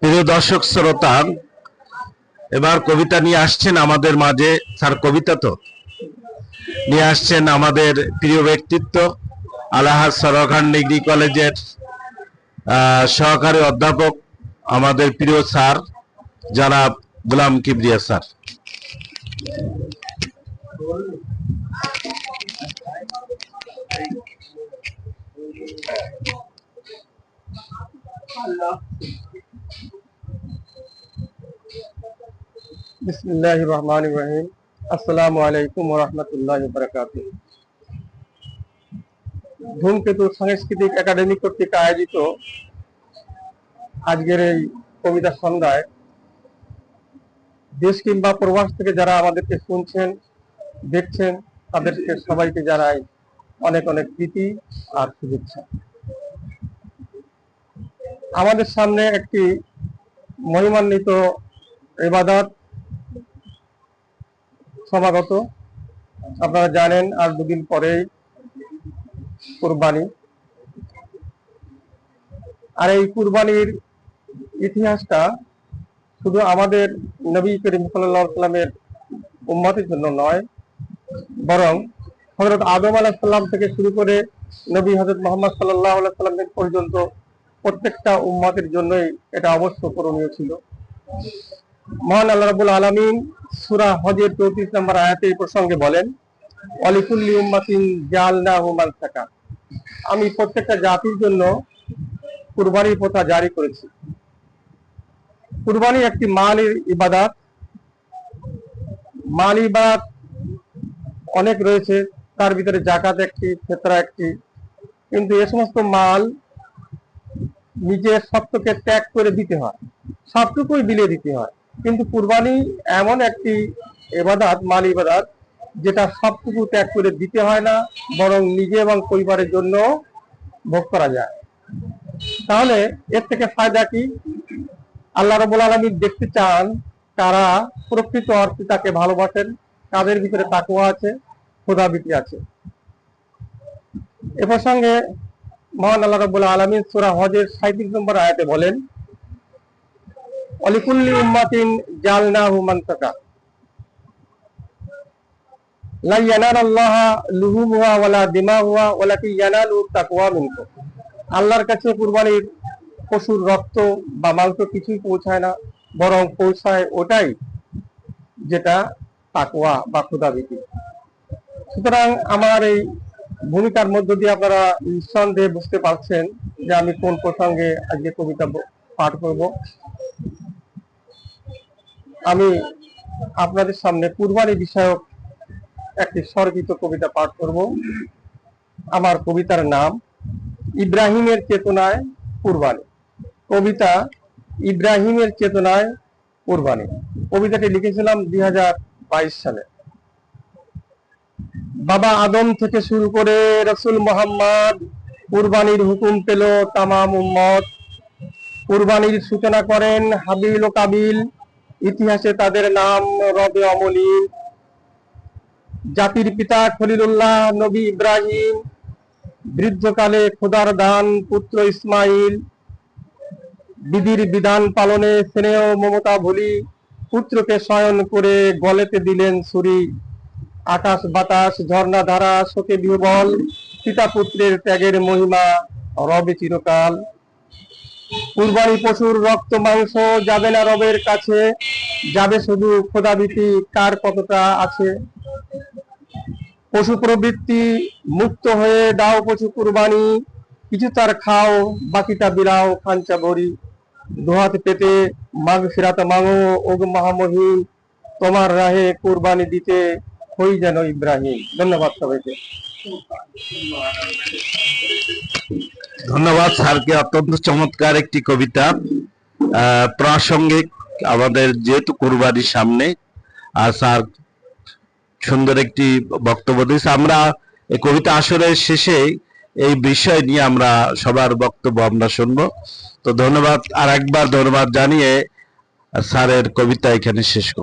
প্রিয় দর্শক শ্রোতা, এবার কবিতা নিয়ে আসছেন আমাদের মাঝে। স্যার, কবিতা তো নিয়ে আসছেন আমাদের প্রিয় ব্যক্তিত্ব, আলাহাজ সরকার ডিগ্রি কলেজের সহকারী অধ্যাপক, আমাদের প্রিয় স্যার জনাব গোলাম কিবরিয়া স্যার। বিসমিল্লাহির রহমানির রহিম। আসসালামু আলাইকুম ওয়া রাহমাতুল্লাহি ওয়া বারাকাতুহু। ধূমকেতু সাংস্কৃতিক একাডেমি কর্তৃক আয়োজিত আজকের এই কবিতা সন্ধ্যায় দেশ কিংবা প্রবাস থেকে যারা আমাদেরকে শুনছেন, দেখছেন, তাদেরকে সবাইকে জানাই অনেক অনেক প্রীতি আর শুভেচ্ছা। আমাদের সামনে একটি মহিমান্বিত ইবাদত সমাগত। আপনারা জানেন আর দুদিন পরেই কুরবানি। আর এই কুরবানির ইতিহাসটা শুধু আমাদের নবী করিম সাল্লাল্লাহু আলাইহি সাল্লামের উম্মতের জন্য নয়, বরং হযরত আদম আলাইহিস সালাম থেকে শুরু করে নবী হযরত মুহাম্মদ সাল্লাল্লাহু আলাইহি সাল্লামের পর্যন্ত প্রত্যেকটা উম্মতের জন্যই এটা অবশ্য করণীয় ছিল। মহান আল্লাহ রাব্বুল আলামিন সূরা হজের 34 নম্বর আয়াতে এই প্রসঙ্গে বলেন, ওয়ালিকুল্লি উম্মাতিন জাআলনাহু মানসাকা, আমি প্রত্যেকটা জাতির জন্য কুরবানির প্রথা জারি করেছি। কুরবানি একটি মালের ইবাদত। মাল ইবাদত অনেক রয়েছে, তার ভিতরে যাকাত একটি, ফিতরা একটি। কিন্তু এ সমস্ত মাল নিজের সত্যকে ত্যাগ করে দিতে হয়, সবটুকুই বিলিয়ে দিতে হয়। কিন্তু কুরবানি এমন একটি ইবাদত, মাল ইবাদত, যেটা সবটুকু ত্যাগ করে দিতে হয় না, বরং নিজে এবং পরিবারের জন্য ভোগ করা যায়। তাহলে এর থেকে ফায়দা কি? আল্লাহ রাব্বুল আলামিন দেখতে চান কারা প্রকৃত অর্থে তাকে ভালোবাসেন, কাদের ভিতরে তাকওয়া আছে, খোদাভীতি আছে। এ প্রসঙ্গে মহান আল্লাহ রাব্বুল আলামিন সূরা হজের 37 নম্বর আয়াতে বলেন, ওয়ালিকুল্লি উম্মাতিন জাআলনাহু মানসাকা লা ইয়ানালাল্লাহা লুহুমুহা ওয়ালা দিমাহুহা ওয়ালাকিন ইয়ানালুহু তাকওয়া মিনকুম। আল্লাহর কাছে কুরবানির পশুর রক্ত বা মাংস কিছুই পৌঁছায় না, বরং পৌঁছায় ওটাই যেটা তাকওয়া বা খোদাভীতি। সুতরাং আমার এই ভূমিকার মধ্য দিয়ে আপনারা নিঃসন্দেহে বুঝতে পারছেন যে আমি কোন প্রসঙ্গে আজকে কবিতা পাঠ করব। আমি আপনাদের সামনে কুরবানি বিষয়ক একটি স্বরচিত কবিতা পাঠ করব। আমার কবিতার নাম ইব্রাহিমের চেতনায় কুরবানি। কবিতা ইব্রাহিমের চেতনায় কুরবানি। কবিতাটি লিখেছিলাম 2022 সালে। বাবা আদম থেকে শুরু করে রাসূল মুহাম্মদ কুরবানির হুকুম পেল তামাম উম্মত। কুরবানির সূচনা করেন হাবিল ও কাবিল, ইতিহাসে তাদের নাম রবে অমলিন। জাতির পিতা খলিলুল্লাহ নবী ইব্রাহিম, বৃদ্ধকালে খোদার দান পুত্র ইসমাইল। বিধির বিধান পালনে স্নেহ মমতা ভুলি, পুত্রকে শয়ন করে গলেতে দিলেন ছুরি। আকাশ বাতাস ঝর্ণা ধারা শোকে বিহ্বল, পিতা পুত্রের ত্যাগের মহিমা রবে চিরকাল। কুরবানি পশুর রক্ত মাংস যাবে না রবের কাছে, যাবে শুধু খোদাভীতি কার কতটা আছে। পশু প্রবৃত্তি মুক্ত হয়ে দাও পশু কুরবানি, কিছু তার খাও বাকিটা বিলাও খাঞ্চা ভরি। দুহাত পেতে মাগফিরাত মাঙো ওগো মহামহিম, তোমার রাহে কুরবানি দিতে হই যেন ইব্রাহিম। ধন্যবাদ সবাইকে। ধন্যবাদ স্যারকে, অত্যন্ত চমৎকার একটি কবিতা, প্রাসঙ্গিক আমাদের যেহেতু কুরবানির সামনে। আর স্যার সুন্দর একটি বক্তব্য দিয়েছে। আমরা এই কবিতা আসরের শেষে এই বিষয় নিয়ে আমরা সবার বক্তব্য আমরা শুনবো। তো ধন্যবাদ, আর একবার ধন্যবাদ জানিয়ে স্যারের কবিতা এখানে শেষ করব।